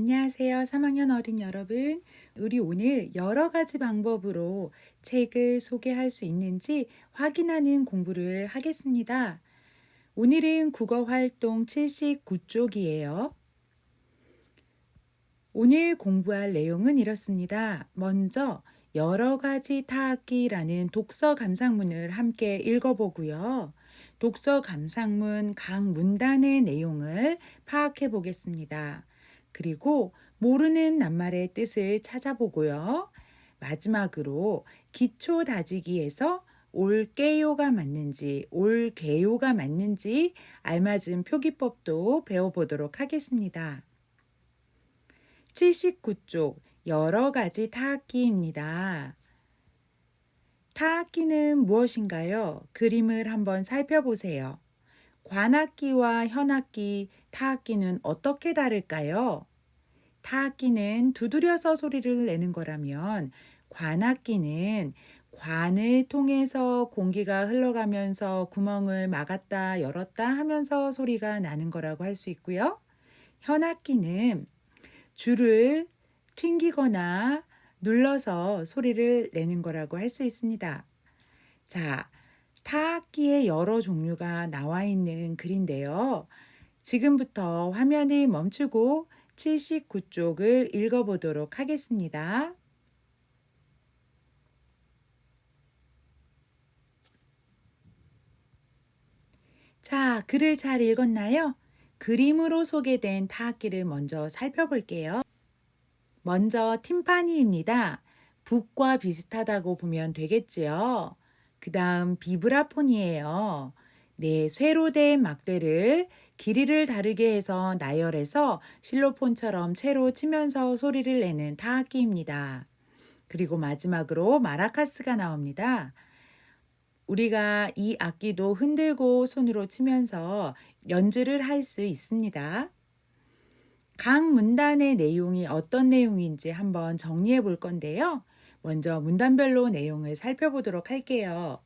안녕하세요. 3학년 어린 여러분. 우리 오늘 여러 가지 방법으로 책을 소개할 수 있는지 확인하는 공부를 하겠습니다. 오늘은 국어 활동 79쪽이에요. 오늘 공부할 내용은 이렇습니다. 먼저 여러 가지 타악기라는 독서 감상문을 함께 읽어보고요. 독서 감상문 각 문단의 내용을 파악해 보겠습니다. 그리고 모르는 낱말의 뜻을 찾아보고요. 마지막으로 기초 다지기에서 올게요가 맞는지 올게요가 맞는지 알맞은 표기법도 배워보도록 하겠습니다. 79쪽 여러 가지 타악기입니다. 타악기는 무엇인가요? 그림을 한번 살펴보세요. 관악기와 현악기, 타악기는 어떻게 다를까요? 타악기는 두드려서 소리를 내는 거라면 관악기는 관을 통해서 공기가 흘러가면서 구멍을 막았다 열었다 하면서 소리가 나는 거라고 할 수 있고요. 현악기는 줄을 튕기거나 눌러서 소리를 내는 거라고 할 수 있습니다. 자, 타악기의 여러 종류가 나와 있는 글인데요. 지금부터 화면을 멈추고 79쪽을 읽어보도록 하겠습니다. 자, 글을 잘 읽었나요? 그림으로 소개된 타악기를 먼저 살펴볼게요. 먼저 팀파니입니다. 북과 비슷하다고 보면 되겠지요. 그 다음 비브라폰이에요. 네, 쇠로 된 막대를 길이를 다르게 해서 나열해서 실로폰처럼 채로 치면서 소리를 내는 타악기입니다. 그리고 마지막으로 마라카스가 나옵니다. 우리가 이 악기도 흔들고 손으로 치면서 연주를 할 수 있습니다. 각 문단의 내용이 어떤 내용인지 한번 정리해 볼 건데요. 먼저 문단별로 내용을 살펴보도록 할게요.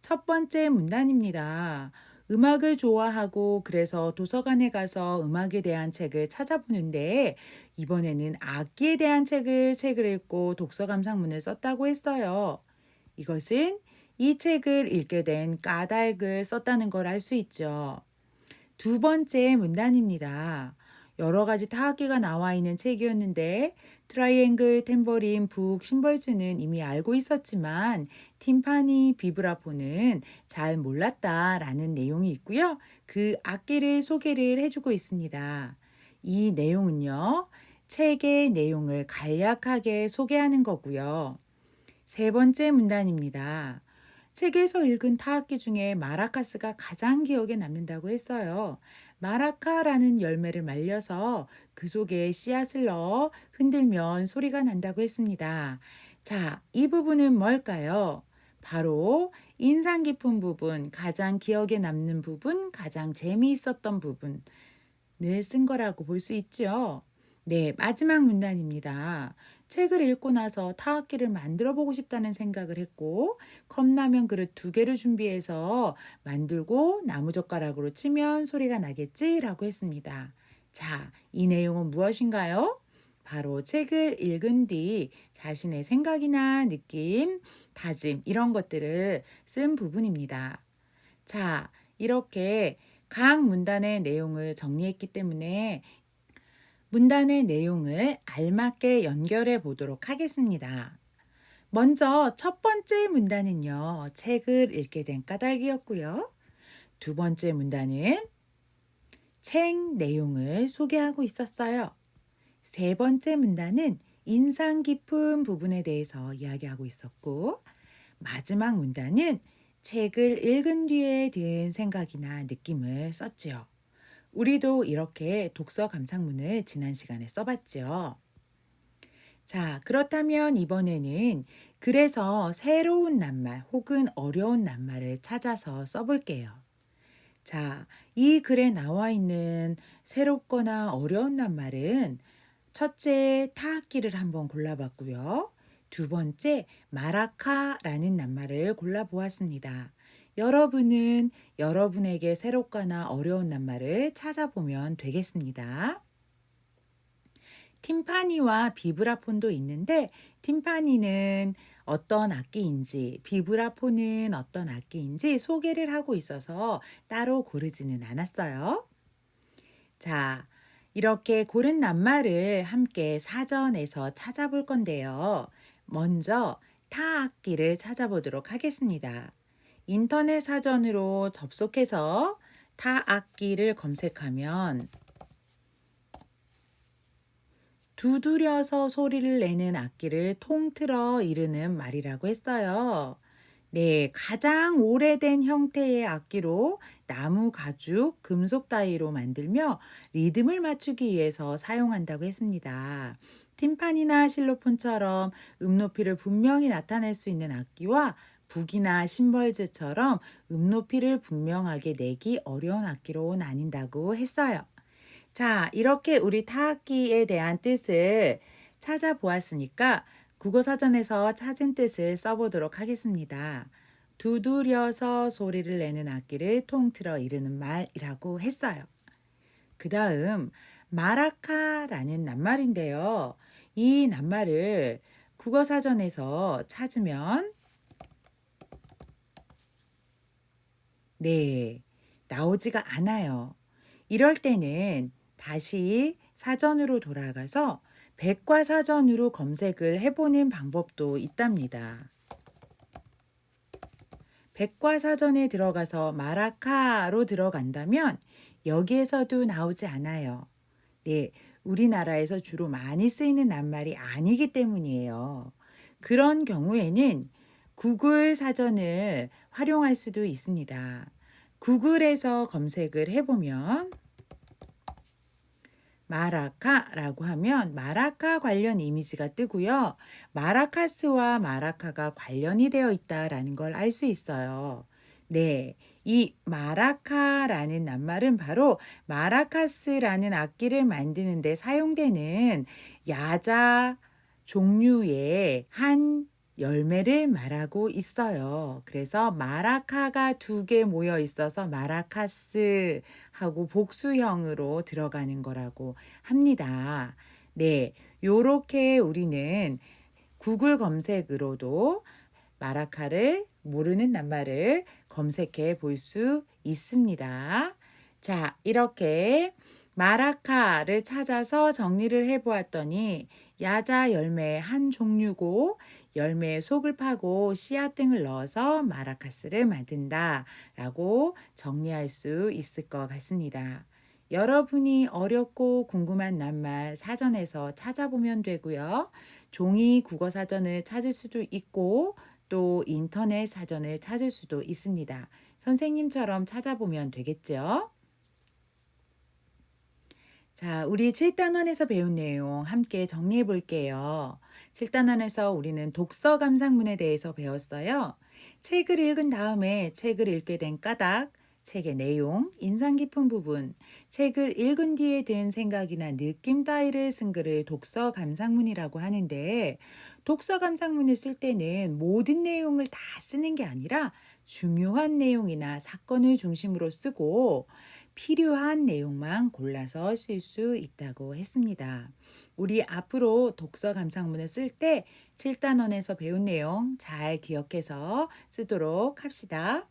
첫 번째 문단입니다. 음악을 좋아하고 그래서 도서관에 가서 음악에 대한 책을 찾아보는데 이번에는 악기에 대한 책을 읽고 독서 감상문을 썼다고 했어요. 이것은 이 책을 읽게 된 까닭을 썼다는 걸 알 수 있죠. 두 번째 문단입니다. 여러 가지 타악기가 나와 있는 책이었는데 트라이앵글, 탬버린, 북, 심벌즈는 이미 알고 있었지만 팀파니, 비브라포는 잘 몰랐다라는 내용이 있고요. 그 악기를 소개를 해주고 있습니다. 이 내용은요. 책의 내용을 간략하게 소개하는 거고요. 세 번째 문단입니다. 책에서 읽은 타악기 중에 마라카스가 가장 기억에 남는다고 했어요. 마라카라는 열매를 말려서 그 속에 씨앗을 넣어 흔들면 소리가 난다고 했습니다. 자, 이 부분은 뭘까요? 바로 인상 깊은 부분, 가장 기억에 남는 부분, 가장 재미있었던 부분을 쓴 거라고 볼 수 있죠. 네, 마지막 문단입니다. 책을 읽고 나서 타악기를 만들어 보고 싶다는 생각을 했고 컵라면 그릇 2개를 준비해서 만들고 나무젓가락으로 치면 소리가 나겠지라고 했습니다. 자, 이 내용은 무엇인가요? 바로 책을 읽은 뒤 자신의 생각이나 느낌, 다짐 이런 것들을 쓴 부분입니다. 자, 이렇게 각 문단의 내용을 정리했기 때문에 문단의 내용을 알맞게 연결해 보도록 하겠습니다. 먼저 첫 번째 문단은요, 책을 읽게 된 까닭이었고요. 두 번째 문단은 책 내용을 소개하고 있었어요. 세 번째 문단은 인상 깊은 부분에 대해서 이야기하고 있었고, 마지막 문단은 책을 읽은 뒤에 든 생각이나 느낌을 썼지요. 우리도 이렇게 독서 감상문을 지난 시간에 써봤죠. 자, 그렇다면 이번에는 그래서 새로운 낱말 혹은 어려운 낱말을 찾아서 써볼게요. 자, 이 글에 나와 있는 새롭거나 어려운 낱말은 첫째 타악기를 한번 골라봤고요. 두 번째 마라카라는 낱말을 골라보았습니다. 여러분은 여러분에게 새롭거나 어려운 낱말을 찾아보면 되겠습니다. 팀파니와 비브라폰도 있는데 팀파니는 어떤 악기인지 비브라폰은 어떤 악기인지 소개를 하고 있어서 따로 고르지는 않았어요. 자, 이렇게 고른 낱말을 함께 사전에서 찾아볼 건데요. 먼저 타 악기를 찾아보도록 하겠습니다. 인터넷 사전으로 접속해서 타 악기를 검색하면 두드려서 소리를 내는 악기를 통틀어 이르는 말이라고 했어요. 네, 가장 오래된 형태의 악기로 나무, 가죽, 금속 따위로 만들며 리듬을 맞추기 위해서 사용한다고 했습니다. 팀판이나 실로폰처럼 높이를 분명히 나타낼 수 있는 악기와 북이나 심벌즈처럼 높이를 분명하게 내기 어려운 악기로 나뉜다고 했어요. 자, 이렇게 우리 타악기에 대한 뜻을 찾아보았으니까 국어사전에서 찾은 뜻을 써보도록 하겠습니다. 두드려서 소리를 내는 악기를 통틀어 이르는 말이라고 했어요. 그 다음 마라카라는 낱말인데요. 이 낱말을 국어사전에서 찾으면 네, 나오지가 않아요. 이럴 때는 다시 사전으로 돌아가서 백과사전으로 검색을 해보는 방법도 있답니다. 백과사전에 들어가서 마라카로 들어간다면 여기에서도 나오지 않아요. 네, 우리나라에서 주로 많이 쓰이는 낱말이 아니기 때문이에요. 그런 경우에는 구글 사전을 활용할 수도 있습니다. 구글에서 검색을 해보면 마라카라고 하면 마라카 관련 이미지가 뜨고요. 마라카스와 마라카가 관련이 되어 있다라는 걸 알 수 있어요. 네, 이 마라카라는 낱말은 바로 마라카스라는 악기를 만드는 데 사용되는 야자 종류의 한 열매를 말하고 있어요. 그래서 마라카가 두 개 모여 있어서 마라카스 하고 복수형으로 들어가는 거라고 합니다. 네, 요렇게 우리는 구글 검색으로도 마라카를 모르는 낱말을 검색해 볼 수 있습니다. 자, 이렇게 마라카를 찾아서 정리를 해 보았더니 야자 열매의 한 종류고 열매의 속을 파고 씨앗 등을 넣어서 마라카스를 만든다라고 정리할 수 있을 것 같습니다. 여러분이 어렵고 궁금한 낱말 사전에서 찾아보면 되고요. 종이 국어 사전을 찾을 수도 있고 또 인터넷 사전을 찾을 수도 있습니다. 선생님처럼 찾아보면 되겠죠? 자, 우리 7단원에서 배운 내용 함께 정리해 볼게요. 7단원에서 우리는 독서 감상문에 대해서 배웠어요. 책을 읽은 다음에 책을 읽게 된 까닭, 책의 내용, 인상 깊은 부분, 책을 읽은 뒤에 든 생각이나 느낌 따위를 쓴 글을 독서 감상문이라고 하는데, 독서 감상문을 쓸 때는 모든 내용을 다 쓰는 게 아니라 중요한 내용이나 사건을 중심으로 쓰고 필요한 내용만 골라서 쓸 수 있다고 했습니다. 우리 앞으로 독서 감상문을 쓸 때 7단원에서 배운 내용 잘 기억해서 쓰도록 합시다.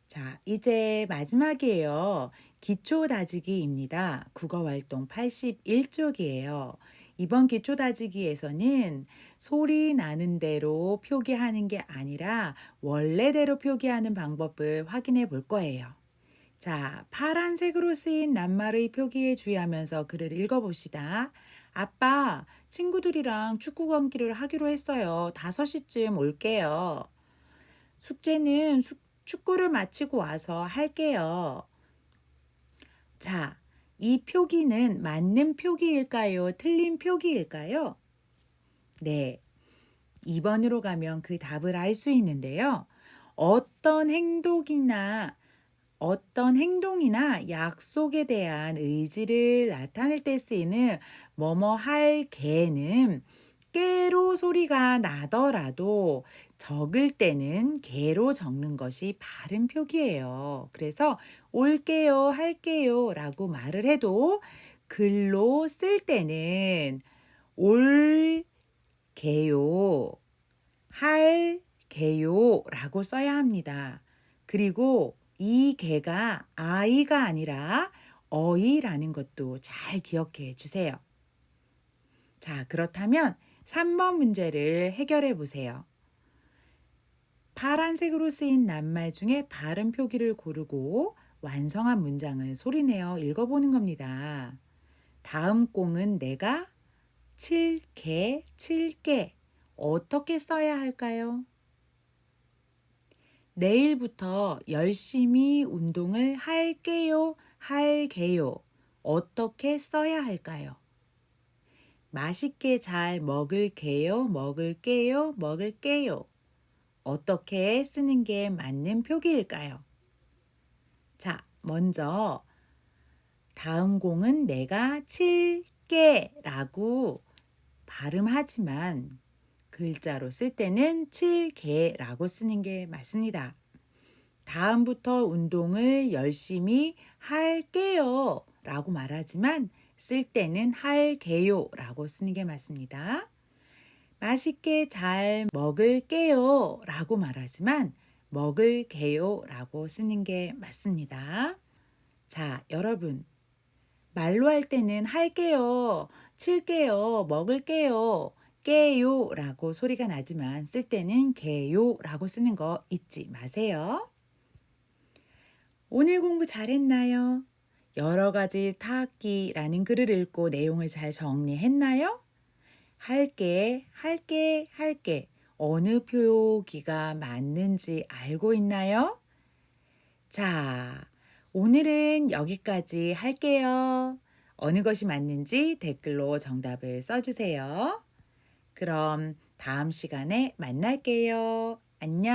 자, 이제 마지막이에요. 기초 다지기입니다. 국어 활동 81쪽이에요. 이번 기초 다지기에서는 소리 나는 대로 표기하는 게 아니라 원래대로 표기하는 방법을 확인해 볼 거예요. 자, 파란색으로 쓰인 낱말의 표기에 주의하면서 글을 읽어봅시다. 아빠, 친구들이랑 축구 경기를 하기로 했어요. 5시쯤 올게요. 숙제는 축구를 마치고 와서 할게요. 자, 이 표기는 맞는 표기일까요? 틀린 표기일까요? 네, 2번으로 가면 그 답을 알 수 있는데요. 어떤 행동이나 약속에 대한 의지를 나타낼 때 쓰이는 뭐뭐 할 개는 깨로 소리가 나더라도 적을 때는 개로 적는 것이 바른 표기예요. 그래서 올게요, 할게요 라고 말을 해도 글로 쓸 때는 올 게요, 할 게요라고 써야 합니다. 그리고 이 개가 아이가 아니라 어이라는 것도 잘 기억해 주세요. 자, 그렇다면 3번 문제를 해결해 보세요. 파란색으로 쓰인 낱말 중에 발음 표기를 고르고 완성한 문장을 소리내어 읽어보는 겁니다. 다음 꽁은 내가 칠게 어떻게 써야 할까요? 내일부터 열심히 운동을 할게요. 어떻게 써야 할까요? 맛있게 잘 먹을게요. 어떻게 쓰는 게 맞는 표기일까요? 자, 먼저 다음 공은 내가 칠게라고 발음하지만 글자로 쓸 때는 칠게라고 쓰는 게 맞습니다. 다음부터 운동을 열심히 할게요 라고 말하지만 쓸 때는 할게요 라고 쓰는 게 맞습니다. 맛있게 잘 먹을게요 라고 말하지만 먹을게요 라고 쓰는 게 맞습니다. 자, 여러분. 말로 할 때는 할게요, 칠게요, 먹을게요, 깨요 라고 소리가 나지만 쓸 때는 개요 라고 쓰는 거 잊지 마세요. 오늘 공부 잘했나요? 여러 가지 타악기라는 글을 읽고 내용을 잘 정리했나요? 할게. 어느 표기가 맞는지 알고 있나요? 자, 오늘은 여기까지 할게요. 어느 것이 맞는지 댓글로 정답을 써주세요. 그럼 다음 시간에 만날게요. 안녕.